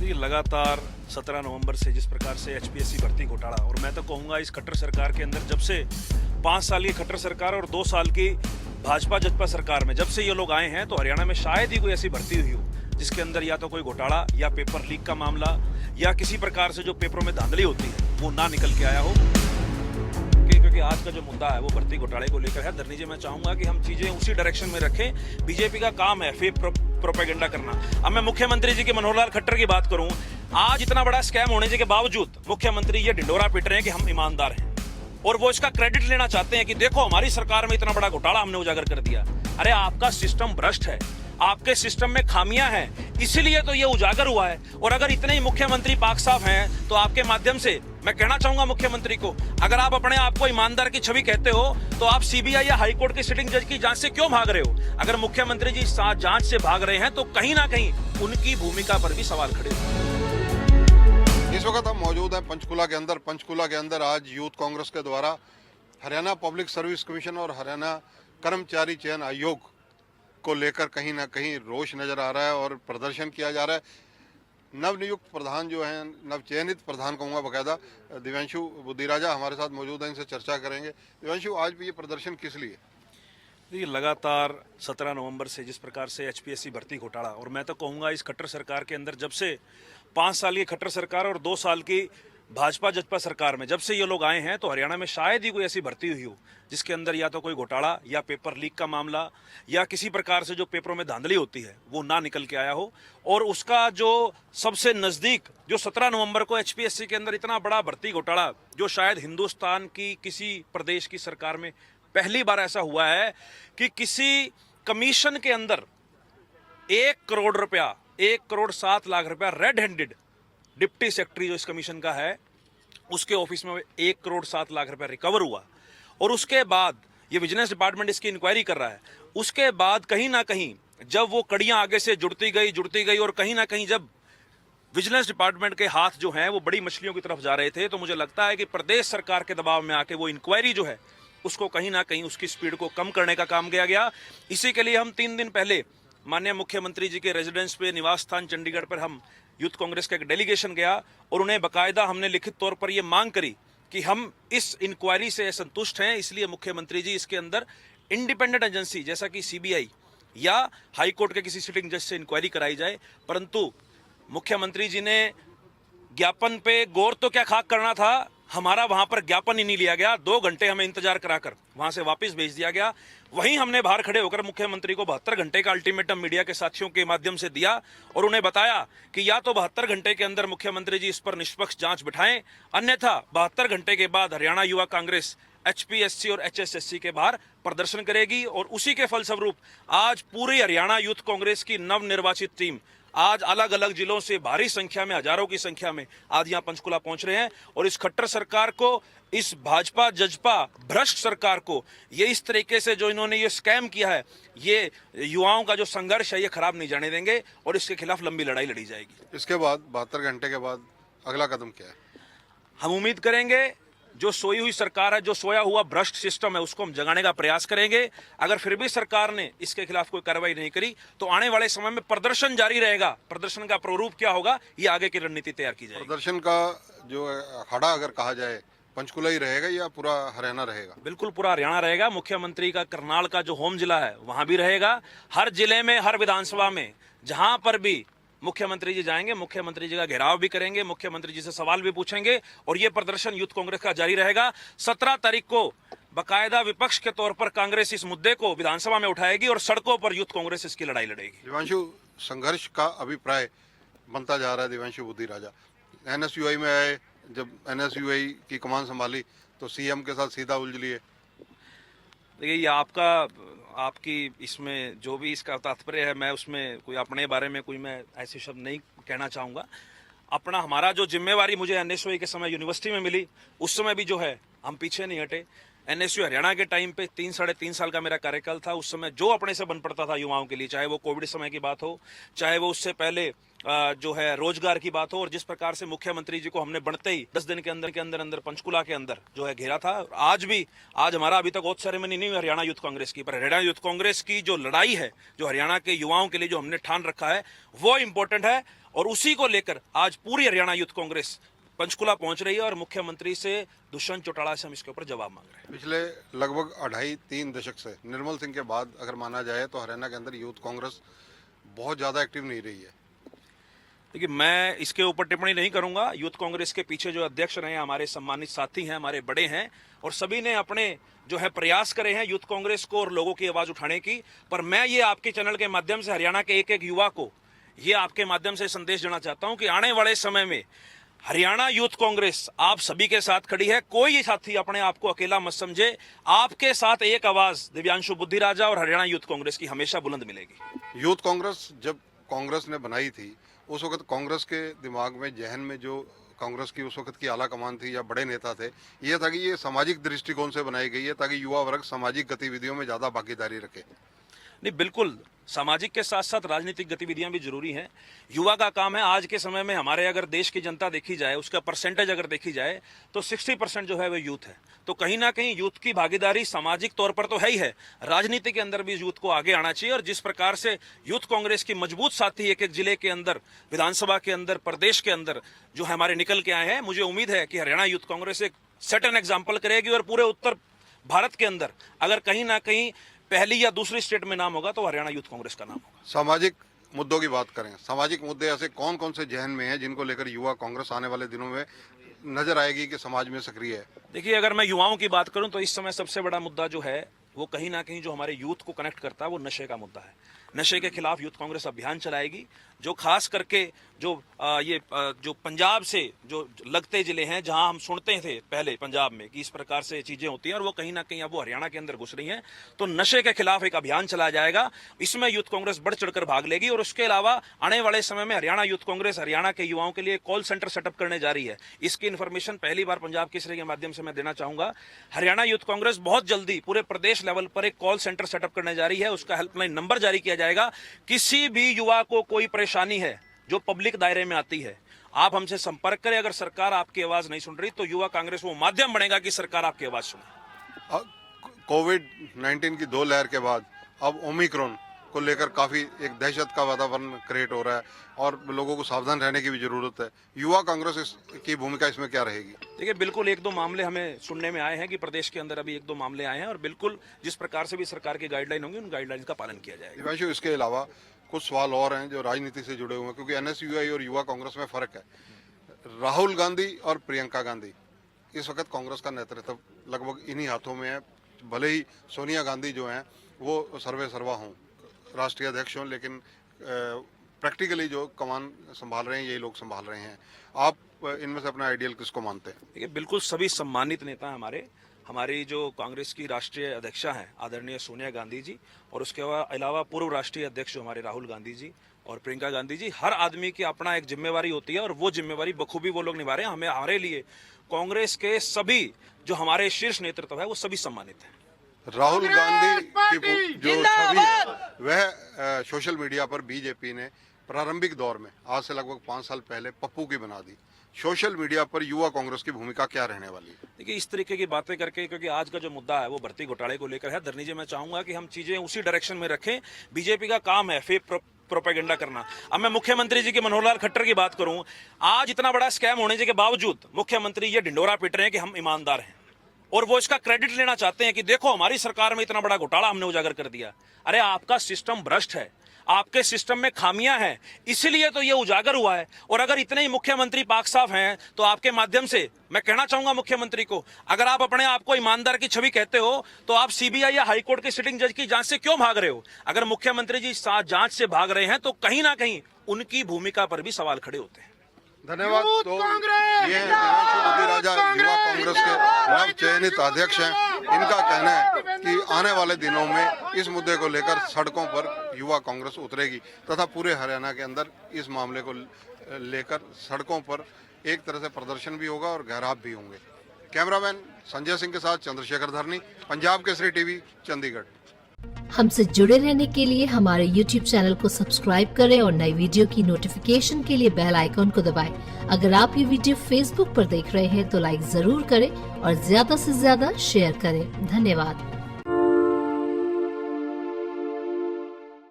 देखिए लगातार 17 नवंबर से जिस प्रकार से एचपीएससी भर्ती घोटाला, और मैं तो कहूँगा इस खट्टर सरकार के अंदर जब से 5 साल की खट्टर सरकार और 2 साल की भाजपा जजपा सरकार में जब से ये लोग आए हैं तो हरियाणा में शायद ही कोई ऐसी भर्ती हुई हो जिसके अंदर या तो कोई घोटाला या पेपर लीक का मामला या किसी प्रकार से जो पेपरों में धांधली होती है वो ना निकल के आया हो। क्योंकि आज का जो मुद्दा है वो भर्ती घोटाले को लेकर है। धरनी जी, मैं चाहूंगा कि हम चीजें उसी डायरेक्शन में रखें। बीजेपी का काम है फेक प्रोपेगेंडा करना। अब मैं मुख्यमंत्री जी के मनोहर लाल खट्टर की बात करूं, आज इतना बड़ा स्कैम होने के बावजूद मुख्यमंत्री ये ढिंडोरा पीट रहे हैं कि हम ईमानदार हैं और वो इसका क्रेडिट लेना चाहते हैं कि देखो हमारी सरकार में इतना बड़ा घोटाला हमने उजागर कर दिया। अरे आपका सिस्टम भ्रष्ट है, आपके सिस्टम में खामियां हैं, इसीलिए तो ये उजागर हुआ है। और अगर इतने ही मुख्यमंत्री पाक साफ हैं तो आपके माध्यम से मैं कहना चाहूंगा मुख्यमंत्री को, अगर आप अपने आप को ईमानदार की छवि कहते हो तो आप सीबीआई या हाईकोर्ट के सिटिंग जज की जांच से क्यों भाग रहे हो? अगर मुख्यमंत्री जी जांच से भाग रहे हैं तो कहीं ना कहीं उनकी भूमिका पर भी सवाल खड़े हो। इस वक्त हम मौजूद हैं पंचकुला के अंदर। पंचकुला के अंदर आज यूथ कांग्रेस के द्वारा हरियाणा पब्लिक सर्विस कमीशन और हरियाणा कर्मचारी चयन आयोग को लेकर कहीं ना कहीं रोष नजर आ रहा है और प्रदर्शन किया जा रहा है। नवनियुक्त प्रधान जो हैं, नवचयनित प्रधान कहूँगा बकायदा, दिव्यांशु बुद्धिराजा हमारे साथ मौजूद हैं, इनसे चर्चा करेंगे। दिव्यांशु, आज भी ये प्रदर्शन किस लिए? ये लगातार 17 नवंबर से जिस प्रकार से एचपीएससी भर्ती घोटाला, और मैं तो कहूँगा इस खट्टर सरकार के अंदर जब से 5 साल की खट्टर सरकार और 2 साल की भाजपा जजपा सरकार में जब से ये लोग आए हैं तो हरियाणा में शायद ही कोई ऐसी भर्ती हुई हो जिसके अंदर या तो कोई घोटाला या पेपर लीक का मामला या किसी प्रकार से जो पेपरों में धांधली होती है वो ना निकल के आया हो। और उसका जो सबसे नज़दीक जो 17 नवंबर को एचपीएससी के अंदर इतना बड़ा भर्ती घोटाला, जो शायद हिंदुस्तान की किसी प्रदेश की सरकार में पहली बार ऐसा हुआ है कि किसी कमीशन के अंदर 1 करोड़ रुपया, 1 करोड़ 7 लाख रुपया रेड हैंडेड डिप्टी सेक्रेटरी जो इस कमीशन का है उसके ऑफिस में 1 करोड़ 7 लाख रुपया रिकवर हुआ। और उसके बाद ये विजिलेंस डिपार्टमेंट इसकी इंक्वायरी कर रहा है। उसके बाद कहीं ना कहीं जब वो कड़ियां आगे से जुड़ती गई और कहीं ना कहीं जब विजिलेंस डिपार्टमेंट के हाथ जो हैं वो बड़ी मछलियों की तरफ जा रहे थे, तो मुझे लगता है कि प्रदेश सरकार के दबाव में आके वो इंक्वायरी जो है उसको कहीं ना कहीं उसकी स्पीड को कम करने का काम किया गया। इसी के लिए हम 3 दिन पहले माननीय मुख्यमंत्री जी के रेजिडेंस पे, निवास स्थान चंडीगढ़ पर हम यूथ कांग्रेस का एक डेलीगेशन गया और उन्हें बाकायदा हमने लिखित तौर पर यह मांग करी कि हम इस इंक्वायरी से संतुष्ट हैं, इसलिए मुख्यमंत्री जी इसके अंदर इंडिपेंडेंट एजेंसी जैसा कि सीबीआई या हाईकोर्ट के किसी सिटिंग जज से इंक्वायरी कराई जाए। परंतु मुख्यमंत्री जी ने ज्ञापन पे गौर तो क्या खाक करना था, हमारा वहां पर ज्ञापन ही नहीं लिया गया। 2 घंटे हमें इंतजार कराकर वहां से वापस भेज दिया गया। वहीं हमने बाहर खड़े होकर मुख्यमंत्री को 72 घंटे का अल्टीमेटम मीडिया के साथियों के माध्यम से दिया और उन्हें बताया कि या तो 72 घंटे के अंदर मुख्यमंत्री जी इस पर निष्पक्ष जांच बिठाएं, अन्यथा 72 घंटे के बाद हरियाणा युवा कांग्रेस एचपीएससी और एचएसएससी के बाहर प्रदर्शन करेगी। और उसी के फलस्वरूप आज पूरी हरियाणा यूथ कांग्रेस की नवनिर्वाचित टीम आज अलग अलग जिलों से भारी संख्या में, हजारों की संख्या में आज यहाँ पंचकुला पहुंच रहे हैं। और इस खट्टर सरकार को, इस भाजपा जजपा भ्रष्ट सरकार को, ये इस तरीके से जो इन्होंने ये स्कैम किया है, ये युवाओं का जो संघर्ष है ये खराब नहीं जाने देंगे और इसके खिलाफ लंबी लड़ाई लड़ी जाएगी। इसके बाद 72 घंटे के बाद अगला कदम क्या है? हम उम्मीद करेंगे जो सोई हुई सरकार है, जो सोया हुआ भ्रष्ट सिस्टम है, उसको हम जगाने का प्रयास करेंगे। अगर फिर भी सरकार ने इसके खिलाफ कोई कार्रवाई नहीं करी तो आने वाले समय में प्रदर्शन जारी रहेगा। प्रदर्शन का प्रारूप क्या होगा ये आगे की रणनीति तैयार की जाएगी। प्रदर्शन का जो अखाड़ा अगर कहा जाए, पंचकुला ही रहेगा या पूरा हरियाणा रहेगा? बिल्कुल पूरा हरियाणा रहेगा। मुख्यमंत्री का करनाल का जो होम जिला है वहां भी रहेगा। हर जिले में, हर विधानसभा में जहां पर भी मुख्यमंत्री जी जाएंगे, मुख्यमंत्री जी का घेराव भी करेंगे, मुख्यमंत्री जी से सवाल भी पूछेंगे और ये प्रदर्शन यूथ कांग्रेस का जारी रहेगा। 17 तारीख को बाकायदा विपक्ष के तौर पर कांग्रेस इस मुद्दे को विधानसभा में उठाएगी और सड़कों पर यूथ कांग्रेस इसकी लड़ाई लड़ेगी। दिव्यांशु, संघर्ष का अभिप्राय बनता जा रहा है। दिव्यांशु बुद्धिराजा एनएसयूआई में आए, जब एनएसयूआई की कमान संभाली तो सीएम के साथ सीधा उलझ लिए। देखिए, ये आपकी इसमें जो भी इसका तात्पर्य है, मैं उसमें कोई अपने बारे में कोई मैं ऐसे शब्द नहीं कहना चाहूँगा। अपना हमारा जो जिम्मेवारी मुझे एनएसयूआई के समय यूनिवर्सिटी में मिली, उस समय भी जो है हम पीछे नहीं हटे। एनएसयू हरियाणा के टाइम पे 3 साढ़े 3 साल का मेरा कार्यकाल था। उस समय जो अपने से बन पड़ता था युवाओं के लिए, चाहे वो कोविड समय की बात हो, चाहे वो उससे पहले जो है रोजगार की बात हो, और जिस प्रकार से मुख्यमंत्री जी को हमने बढ़ते ही 10 दिन के अंदर पंचकुला के अंदर जो है घेरा था। आज हमारा अभी तक ओथ सेरेमनी नहीं हुई हरियाणा यूथ कांग्रेस की, पर हरियाणा यूथ कांग्रेस की जो लड़ाई है, जो हरियाणा के युवाओं के लिए जो हमने ठान रखा है, वो इंपॉर्टेंट है। और उसी को लेकर आज पूरी हरियाणा यूथ कांग्रेस पंचकुला पहुंच रही है और मुख्यमंत्री से दुष्यंत चौटाला से हम इसके ऊपर जवाब मांग रहे हैं। पिछले लगभग 2.5-3 दशक से निर्मल सिंह के बाद अगर माना जाए तो हरियाणा के अंदर यूथ कांग्रेस बहुत ज़्यादा एक्टिव नहीं रही है। देखिए, मैं इसके ऊपर टिप्पणी नहीं करूंगा। यूथ कांग्रेस के पीछे जो अध्यक्ष रहे हैं, हमारे सम्मानित साथी हैं, हमारे बड़े हैं, और सभी ने अपने जो है प्रयास करे हैं यूथ कांग्रेस को और लोगों की आवाज उठाने की। पर मैं ये आपके चैनल के माध्यम से हरियाणा के एक एक युवा को ये आपके माध्यम से संदेश देना चाहता हूं कि आने वाले समय में हरियाणा यूथ कांग्रेस आप सभी के साथ खड़ी है। कोई साथी अपने आप को अकेला मत समझे। आपके साथ एक आवाज दिव्यांशु बुद्धि राजा और हरियाणा यूथ कांग्रेस की हमेशा बुलंद मिलेगी। यूथ कांग्रेस जब कांग्रेस ने बनाई थी, उस वक्त कांग्रेस के दिमाग में, जहन में जो कांग्रेस की उस वक्त की आला कमान थी या बड़े नेता थे, ये था कि ये सामाजिक दृष्टिकोण से बनाई गई है ताकि युवा वर्ग सामाजिक गतिविधियों में ज़्यादा भागीदारी रखे। नहीं, बिल्कुल, सामाजिक के साथ साथ राजनीतिक गतिविधियां भी जरूरी हैं। युवा का काम है। आज के समय में हमारे अगर देश की जनता देखी जाए, उसका परसेंटेज अगर देखी जाए तो 60% जो है वो यूथ है। तो कहीं ना कहीं यूथ की भागीदारी सामाजिक तौर पर तो है ही है, राजनीति के अंदर भी यूथ को आगे आना चाहिए। और जिस प्रकार से यूथ कांग्रेस की मजबूत साथी एक एक जिले के अंदर, विधानसभा के अंदर, प्रदेश के अंदर जो है हमारे निकल के आए हैं, मुझे उम्मीद है कि हरियाणा यूथ कांग्रेस एक सेट एन एग्जाम्पल करेगी और पूरे उत्तर भारत के अंदर अगर कहीं ना कहीं पहली या दूसरी स्टेट में नाम होगा तो हरियाणा यूथ कांग्रेस का नाम होगा। सामाजिक मुद्दों की बात करें, सामाजिक मुद्दे ऐसे कौन कौन से जहन में हैं जिनको लेकर युवा कांग्रेस आने वाले दिनों में नजर आएगी कि समाज में सक्रिय है? देखिए, अगर मैं युवाओं की बात करूं तो इस समय सबसे बड़ा मुद्दा जो है वो कहीं ना कहीं जो हमारे यूथ को कनेक्ट करता है वो नशे का मुद्दा है। नशे के खिलाफ यूथ कांग्रेस अभियान चलाएगी, जो खास करके जो पंजाब से जो लगते जिले हैं, जहां हम सुनते थे पहले पंजाब में कि इस प्रकार से चीजें होती हैं, और वो कहीं ना कहीं अब वो हरियाणा के अंदर घुस रही हैं, तो नशे के खिलाफ एक अभियान चलाया जाएगा। इसमें यूथ कांग्रेस बढ़ चढ़कर भाग लेगी। और उसके अलावा आने वाले समय में हरियाणा यूथ कांग्रेस हरियाणा के युवाओं के लिए कॉल सेंटर सेटअप करने जा रही है। इसकी इन्फॉर्मेशन पहली बार पंजाब केसरी के माध्यम से मैं देना चाहूंगा। हरियाणा यूथ कांग्रेस बहुत जल्दी पूरे प्रदेश लेवल पर एक कॉल सेंटर सेटअप करने जा रही है। उसका हेल्पलाइन नंबर जारी किया जाएगा। किसी भी युवा को कोई परेशानी है जो पब्लिक दायरे में आती है, आप हमसे संपर्क करें। अगर सरकार आपकी आवाज नहीं सुन रही तो युवा कांग्रेस वो माध्यम बनेगा कि सरकार आपकी आवाज सुने। कोविड-19 की 2 लहर के बाद अब ओमिक्रॉन को लेकर काफी एक दहशत का वातावरण क्रिएट हो रहा है और लोगों को सावधान रहने की भी जरूरत है। युवा कांग्रेस की भूमिका इसमें क्या रहेगी? देखिए, बिल्कुल 1-2 मामले हमें सुनने में आए हैं कि प्रदेश के अंदर अभी 1-2 मामले आए हैं, और बिल्कुल जिस प्रकार से भी सरकार की गाइडलाइन होंगी उन गाइडलाइन का पालन किया जाएगा। दिव्यांशु, इसके अलावा कुछ सवाल और हैं जो राजनीति से जुड़े हुए हैं, क्योंकि एनएसयूआई और युवा कांग्रेस में फर्क है। राहुल गांधी और प्रियंका गांधी, इस वक्त कांग्रेस का नेतृत्व लगभग इन्हीं हाथों में है। भले ही सोनिया गांधी जो हैं वो सर्वे सर्वा हों, राष्ट्रीय अध्यक्ष हों, लेकिन प्रैक्टिकली जो कमान संभाल रहे हैं यही लोग संभाल रहे हैं। आप इनमें से अपना आइडियल किसको मानते हैं? देखिए, बिल्कुल सभी सम्मानित नेता हैं हमारी जो कांग्रेस की राष्ट्रीय अध्यक्षा हैं आदरणीय सोनिया गांधी जी, और उसके अलावा पूर्व राष्ट्रीय अध्यक्ष जो हमारे राहुल गांधी जी और प्रियंका गांधी जी। हर आदमी की अपना एक जिम्मेवारी होती है और वो जिम्मेवारी बखूबी वो लोग निभा रहे हैं। हमारे लिए कांग्रेस के सभी जो हमारे शीर्ष नेतृत्व है वो सभी सम्मानित हैं। राहुल गांधी की जो छवि है वह सोशल मीडिया पर बीजेपी ने प्रारंभिक दौर में आज से लगभग 5 साल पहले पप्पू की बना दी। सोशल मीडिया पर युवा कांग्रेस की भूमिका क्या रहने वाली है? देखिए, इस तरीके की बातें करके, क्योंकि आज का जो मुद्दा है वो भर्ती घोटाले को लेकर है, धरनी जी मैं चाहूंगा कि हम चीजें उसी डायरेक्शन में रखें। बीजेपी का काम है फेक प्रोपेगेंडा करना। अब मैं मुख्यमंत्री जी के मनोहर लाल खट्टर की बात करूं, आज इतना बड़ा स्कैम होने के बावजूद मुख्यमंत्री ये ढिंडोरा पीट रहे हैं कि हम ईमानदार हैं, और वो इसका क्रेडिट लेना चाहते हैं कि देखो हमारी सरकार में इतना बड़ा घोटाला हमने उजागर कर दिया। अरे, आपका सिस्टम भ्रष्ट है, आपके सिस्टम में खामियां हैं, इसलिए तो ये उजागर हुआ है। और अगर इतने ही मुख्यमंत्री पाक साफ हैं तो आपके माध्यम से मैं कहना चाहूंगा मुख्यमंत्री को, अगर आप अपने आप को ईमानदार की छवि कहते हो तो आप सीबीआई या हाईकोर्ट के सिटिंग जज की जांच से क्यों भाग रहे हो? अगर मुख्यमंत्री जी जांच से भाग रहे हैं तो कहीं ना कहीं उनकी भूमिका पर भी सवाल खड़े होते हैं। धन्यवाद। तो ये हैं दिव्यांशु बुद्धि राजा, युवा कांग्रेस के नव चयनित अध्यक्ष हैं। इनका कहना है कि आने वाले दिनों में इस मुद्दे को लेकर सड़कों पर युवा कांग्रेस उतरेगी तथा पूरे हरियाणा के अंदर इस मामले को लेकर सड़कों पर एक तरह से प्रदर्शन भी होगा और घेराव भी होंगे। कैमरामैन संजय सिंह के साथ चंद्रशेखर धरनी, पंजाब केसरी टीवी, चंडीगढ़। हमसे जुड़े रहने के लिए हमारे YouTube चैनल को सब्सक्राइब करें और नई वीडियो की नोटिफिकेशन के लिए बेल आइकॉन को दबाएं। अगर आप ये वीडियो Facebook पर देख रहे हैं तो लाइक जरूर करें और ज्यादा से ज्यादा शेयर करें। धन्यवाद।